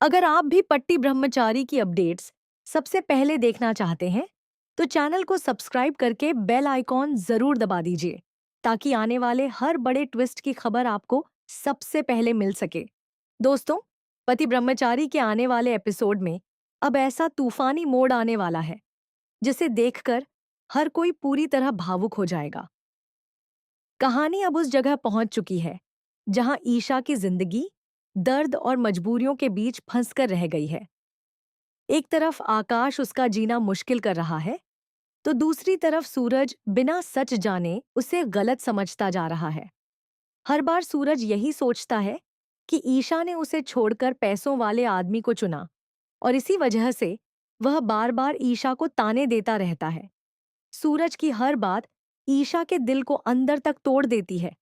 अगर आप भी पट्टी ब्रह्मचारी की अपडेट्स सबसे पहले देखना चाहते हैं, तो चैनल को सब्सक्राइब करके बेल आइकॉन जरूर दबा दीजिए, ताकि आने वाले हर बड़े ट्विस्ट की खबर आपको सबसे पहले मिल सके। दोस्तों, पति ब्रह्मचारी के आने वाले एपिसोड में अब ऐसा तूफानी मोड़ आने वाला है, जिसे देखकर हर कोई पूरी तरह भावुक हो जाएगा। कहानी अब उस जगह पहुंच चुकी है, जहां ईशा की जिंदगी दर्द और मजबूरियों के बीच फंसकर रह गई है। एक तरफ आकाश उसका जीना मुश्किल कर रहा है, तो दूसरी तरफ सूरज बिना सच जाने उसे गलत समझता जा रहा है। हर बार सूरज यही सोचता है कि ईशा ने उसे छोड़कर पैसों वाले आदमी को चुना, और इसी वजह से वह बार बार ईशा को ताने देता रहता है। सूरज की हर बात ईशा के दिल को अंदर तक तोड़ देती है,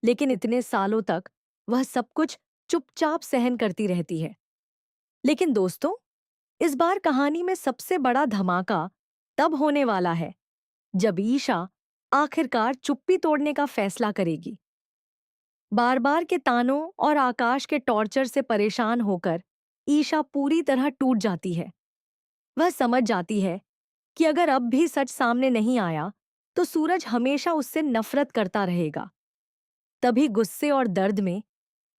लेकिन इतने सालों तक वह सब कुछ चुपचाप सहन करती रहती है। लेकिन दोस्तों, इस बार कहानी में सबसे बड़ा धमाका तब होने वाला है, जब ईशा आखिरकार चुप्पी तोड़ने का फैसला करेगी। बार बार के तानों और आकाश के टॉर्चर से परेशान होकर ईशा पूरी तरह टूट जाती है। वह समझ जाती है कि अगर अब भी सच सामने नहीं आया, तो सूरज हमेशा उससे नफरत करता रहेगा। तभी गुस्से और दर्द में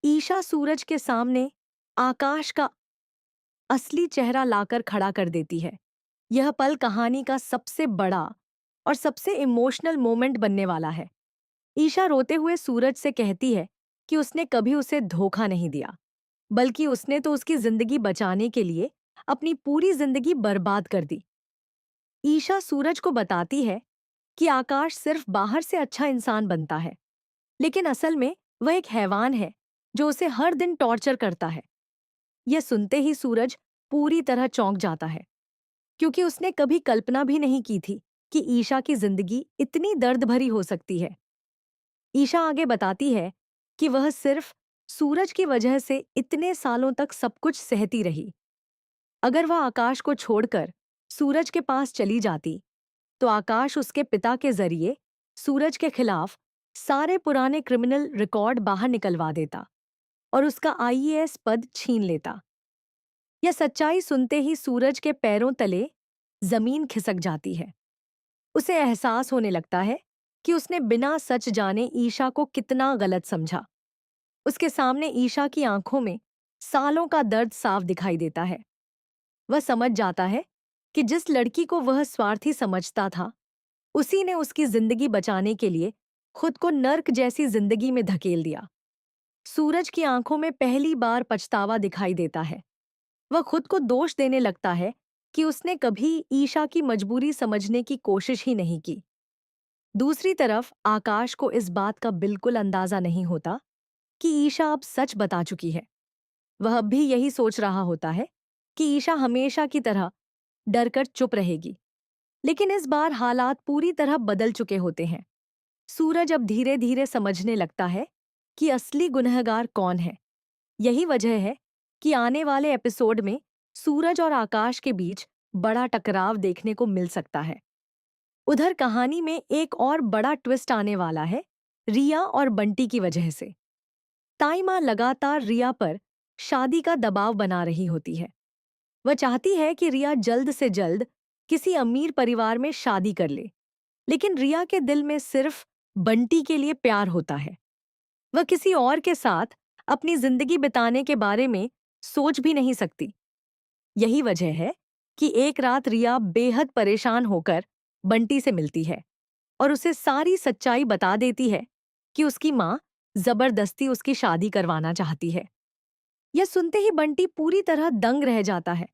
ईशा सूरज के सामने आकाश का असली चेहरा लाकर खड़ा कर देती है। यह पल कहानी का सबसे बड़ा और सबसे इमोशनल मोमेंट बनने वाला है। ईशा रोते हुए सूरज से कहती है कि उसने कभी उसे धोखा नहीं दिया, बल्कि उसने तो उसकी जिंदगी बचाने के लिए अपनी पूरी जिंदगी बर्बाद कर दी। ईशा सूरज को बताती है कि आकाश सिर्फ बाहर से अच्छा इंसान बनता है, लेकिन असल में वह एक हैवान है जो उसे हर दिन टॉर्चर करता है। यह सुनते ही सूरज पूरी तरह चौंक जाता है, क्योंकि उसने कभी कल्पना भी नहीं की थी कि ईशा की जिंदगी इतनी दर्द भरी हो सकती है। ईशा आगे बताती है कि वह सिर्फ सूरज की वजह से इतने सालों तक सब कुछ सहती रही। अगर वह आकाश को छोड़कर सूरज के पास चली जाती, तो आकाश उसके पिता के जरिए सूरज के खिलाफ सारे पुराने क्रिमिनल रिकॉर्ड बाहर निकलवा देता और उसका आईएएस पद छीन लेता। यह सच्चाई सुनते ही सूरज के पैरों तले जमीन खिसक जाती है। उसे एहसास होने लगता है कि उसने बिना सच जाने ईशा को कितना गलत समझा। उसके सामने ईशा की आंखों में सालों का दर्द साफ दिखाई देता है। वह समझ जाता है कि जिस लड़की को वह स्वार्थी समझता था, उसी ने उसकी जिंदगी बचाने के लिए खुद को नर्क जैसी जिंदगी में धकेल दिया। सूरज की आंखों में पहली बार पछतावा दिखाई देता है। वह खुद को दोष देने लगता है कि उसने कभी ईशा की मजबूरी समझने की कोशिश ही नहीं की। दूसरी तरफ आकाश को इस बात का बिल्कुल अंदाजा नहीं होता कि ईशा अब सच बता चुकी है। वह अब भी यही सोच रहा होता है कि ईशा हमेशा की तरह डरकर चुप रहेगी। लेकिन इस बार हालात पूरी तरह बदल चुके होते हैं। सूरज अब धीरे धीरे समझने लगता है कि असली गुनहगार कौन है। यही वजह है कि आने वाले एपिसोड में सूरज और आकाश के बीच बड़ा टकराव देखने को मिल सकता है। उधर कहानी में एक और बड़ा ट्विस्ट आने वाला है, रिया और बंटी की वजह से। ताई माँ लगातार रिया पर शादी का दबाव बना रही होती है। वह चाहती है कि रिया जल्द से जल्द किसी अमीर परिवार में शादी कर ले, लेकिन रिया के दिल में सिर्फ बंटी के लिए प्यार होता है। वह किसी और के साथ अपनी जिंदगी बिताने के बारे में सोच भी नहीं सकती। यही वजह है कि एक रात रिया बेहद परेशान होकर बंटी से मिलती है और उसे सारी सच्चाई बता देती है कि उसकी माँ जबरदस्ती उसकी शादी करवाना चाहती है। यह सुनते ही बंटी पूरी तरह दंग रह जाता है,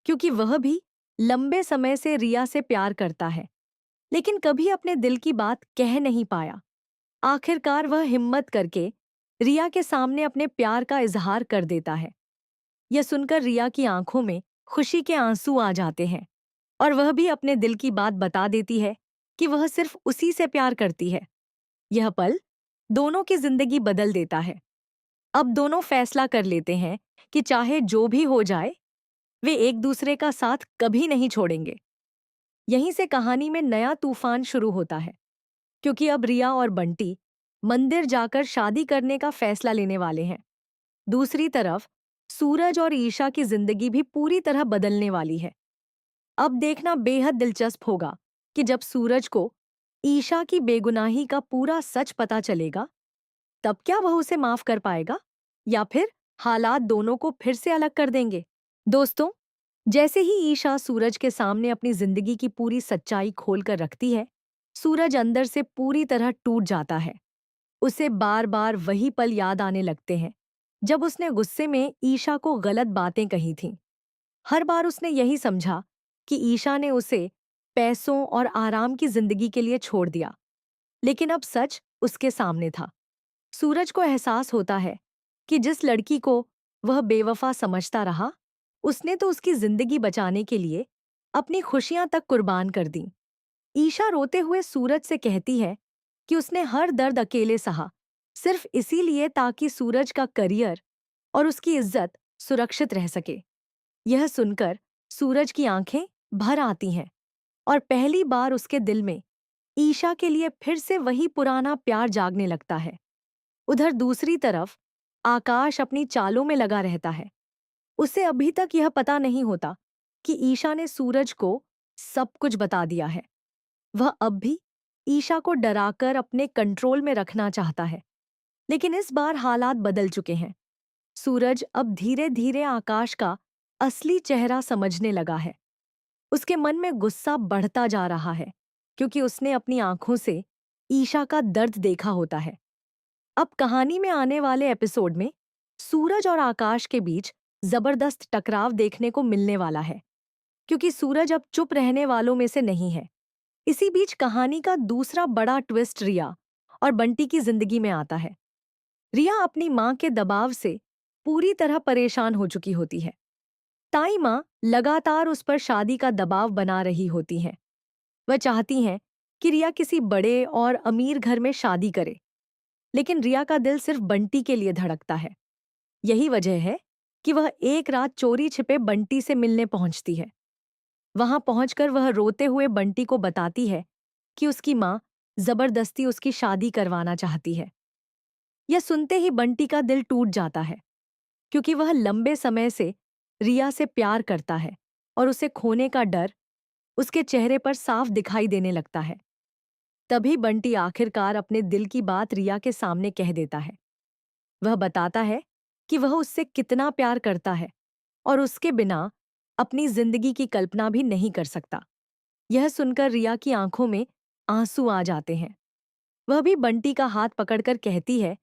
क्योंकि वह भी लंबे समय से रिया से प्यार करता है, लेकिन कभी अपने दिल की बात कह नहीं पाया। आखिरकार वह हिम्मत करके रिया के सामने अपने प्यार का इजहार कर देता है। यह सुनकर रिया की आंखों में खुशी के आंसू आ जाते हैं, और वह भी अपने दिल की बात बता देती है कि वह सिर्फ उसी से प्यार करती है। यह पल दोनों की जिंदगी बदल देता है। अब दोनों फैसला कर लेते हैं कि चाहे जो भी हो जाए, वे एक दूसरे का साथ कभी नहीं छोड़ेंगे। यहीं से कहानी में नया तूफान शुरू होता है, क्योंकि अब रिया और बंटी मंदिर जाकर शादी करने का फैसला लेने वाले हैं। दूसरी तरफ सूरज और ईशा की जिंदगी भी पूरी तरह बदलने वाली है। अब देखना बेहद दिलचस्प होगा कि जब सूरज को ईशा की बेगुनाही का पूरा सच पता चलेगा, तब क्या वह उसे माफ कर पाएगा या फिर हालात दोनों को फिर से अलग कर देंगे। दोस्तों, जैसे ही ईशा सूरज के सामने अपनी जिंदगी की पूरी सच्चाई खोलकर रखती है, सूरज अंदर से पूरी तरह टूट जाता है। उसे बार बार वही पल याद आने लगते हैं जब उसने गुस्से में ईशा को गलत बातें कही थीं। हर बार उसने यही समझा कि ईशा ने उसे पैसों और आराम की जिंदगी के लिए छोड़ दिया, लेकिन अब सच उसके सामने था। सूरज को एहसास होता है कि जिस लड़की को वह बेवफा समझता रहा, उसने तो उसकी जिंदगी बचाने के लिए अपनी खुशियां तक कुर्बान कर दी। ईशा रोते हुए सूरज से कहती है कि उसने हर दर्द अकेले सहा, सिर्फ इसीलिए ताकि सूरज का करियर और उसकी इज्जत सुरक्षित रह सके। यह सुनकर सूरज की आंखें भर आती हैं और पहली बार उसके दिल में ईशा के लिए फिर से वही पुराना प्यार जागने लगता है। उधर दूसरी तरफ आकाश अपनी चालों में लगा रहता है। उसे अभी तक यह पता नहीं होता कि ईशा ने सूरज को सब कुछ बता दिया है। वह अब भी ईशा को डराकर अपने कंट्रोल में रखना चाहता है, लेकिन इस बार हालात बदल चुके हैं। सूरज अब धीरे धीरे आकाश का असली चेहरा समझने लगा है। उसके मन में गुस्सा बढ़ता जा रहा है, क्योंकि उसने अपनी आंखों से ईशा का दर्द देखा होता है। अब कहानी में आने वाले एपिसोड में सूरज और आकाश के बीच जबरदस्त टकराव देखने को मिलने वाला है, क्योंकि सूरज अब चुप रहने वालों में से नहीं है। इसी बीच कहानी का दूसरा बड़ा ट्विस्ट रिया और बंटी की जिंदगी में आता है। रिया अपनी मां के दबाव से पूरी तरह परेशान हो चुकी होती है। ताई मां लगातार उस पर शादी का दबाव बना रही होती हैं। वह चाहती हैं कि रिया किसी बड़े और अमीर घर में शादी करे, लेकिन रिया का दिल सिर्फ बंटी के लिए धड़कता है। यही वजह है कि वह एक रात चोरी छिपे बंटी से मिलने पहुंचती है। वहां पहुंचकर वह रोते हुए बंटी को बताती है कि उसकी मां जबरदस्ती उसकी शादी करवाना चाहती है। यह सुनते ही बंटी का दिल टूट जाता है, क्योंकि वह लंबे समय से रिया से प्यार करता है और उसे खोने का डर उसके चेहरे पर साफ दिखाई देने लगता है। तभी बंटी आखिरकार अपने दिल की बात रिया के सामने कह देता है। वह बताता है कि वह उससे कितना प्यार करता है और उसके बिना अपनी जिंदगी की कल्पना भी नहीं कर सकता। यह सुनकर रिया की आंखों में आंसू आ जाते हैं। वह भी बंटी का हाथ पकड़कर कहती है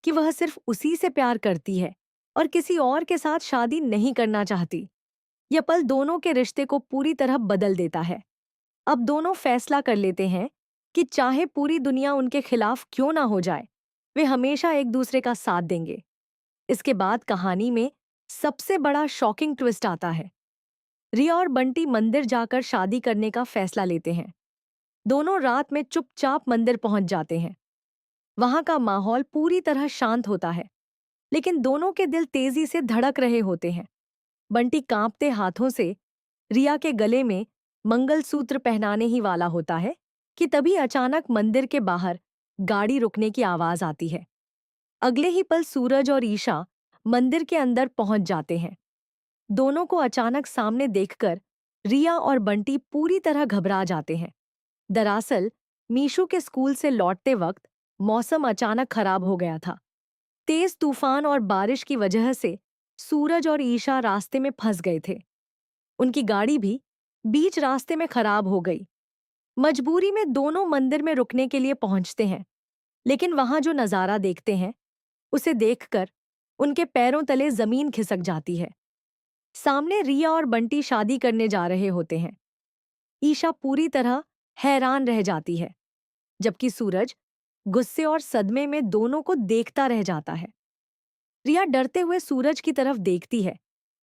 कि वह सिर्फ उसी से प्यार करती है और किसी और के साथ शादी नहीं करना चाहती। यह पल दोनों के रिश्ते को पूरी तरह बदल देता है। अब दोनों फैसला कर लेते हैं कि चाहे पूरी दुनिया उनके खिलाफ क्यों ना हो जाए, वे हमेशा एक दूसरे का साथ देंगे। इसके बाद कहानी में सबसे बड़ा शॉकिंग ट्विस्ट आता है। रिया और बंटी मंदिर जाकर शादी करने का फैसला लेते हैं। दोनों रात में चुपचाप मंदिर पहुंच जाते हैं। वहां का माहौल पूरी तरह शांत होता है, लेकिन दोनों के दिल तेजी से धड़क रहे होते हैं। बंटी कांपते हाथों से रिया के गले में मंगलसूत्र पहनाने ही वाला होता है कि तभी अचानक मंदिर के बाहर गाड़ी रुकने की आवाज आती है। अगले ही पल सूरज और ईशा मंदिर के अंदर पहुंच जाते हैं। दोनों को अचानक सामने देखकर रिया और बंटी पूरी तरह घबरा जाते हैं। दरअसल मीशू के स्कूल से लौटते वक्त मौसम अचानक खराब हो गया था। तेज तूफान और बारिश की वजह से सूरज और ईशा रास्ते में फंस गए थे। उनकी गाड़ी भी बीच रास्ते में खराब हो गई। मजबूरी में दोनों मंदिर में रुकने के लिए पहुंचते हैं, लेकिन वहां जो नजारा देखते हैं उसे देखकर उनके पैरों तले जमीन खिसक जाती है। सामने रिया और बंटी शादी करने जा रहे होते हैं। ईशा पूरी तरह हैरान रह जाती है, जबकि सूरज गुस्से और सदमे में दोनों को देखता रह जाता है। रिया डरते हुए सूरज की तरफ देखती है,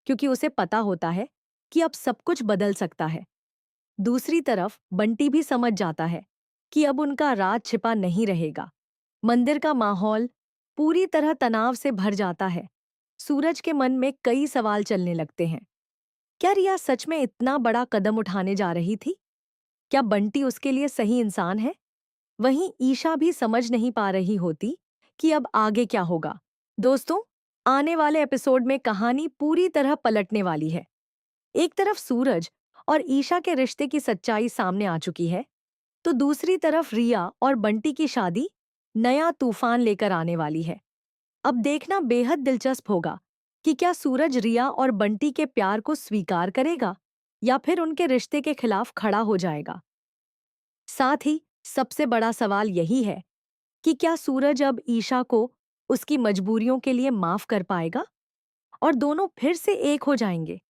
क्योंकि उसे पता होता है कि अब सब कुछ बदल सकता है। दूसरी तरफ बंटी भी समझ जाता है कि अब उनका राज छिपा नहीं रहेगा। मंदिर का माहौल पूरी तरह तनाव से भर जाता है। सूरज के मन में कई सवाल चलने लगते हैं। क्या रिया सच में इतना बड़ा कदम उठाने जा रही थी? क्या बंटी उसके लिए सही इंसान है? वहीं ईशा भी समझ नहीं पा रही होती कि अब आगे क्या होगा। दोस्तों, आने वाले एपिसोड में कहानी पूरी तरह पलटने वाली है। एक तरफ सूरज और ईशा के रिश्ते की सच्चाई सामने आ चुकी है, तो दूसरी तरफ रिया और बंटी की शादी नया तूफान लेकर आने वाली है। अब देखना बेहद दिलचस्प होगा कि क्या सूरज रिया और बंटी के प्यार को स्वीकार करेगा या फिर उनके रिश्ते के खिलाफ खड़ा हो जाएगा। साथ ही सबसे बड़ा सवाल यही है कि क्या सूरज अब ईशा को उसकी मजबूरियों के लिए माफ कर पाएगा और दोनों फिर से एक हो जाएंगे।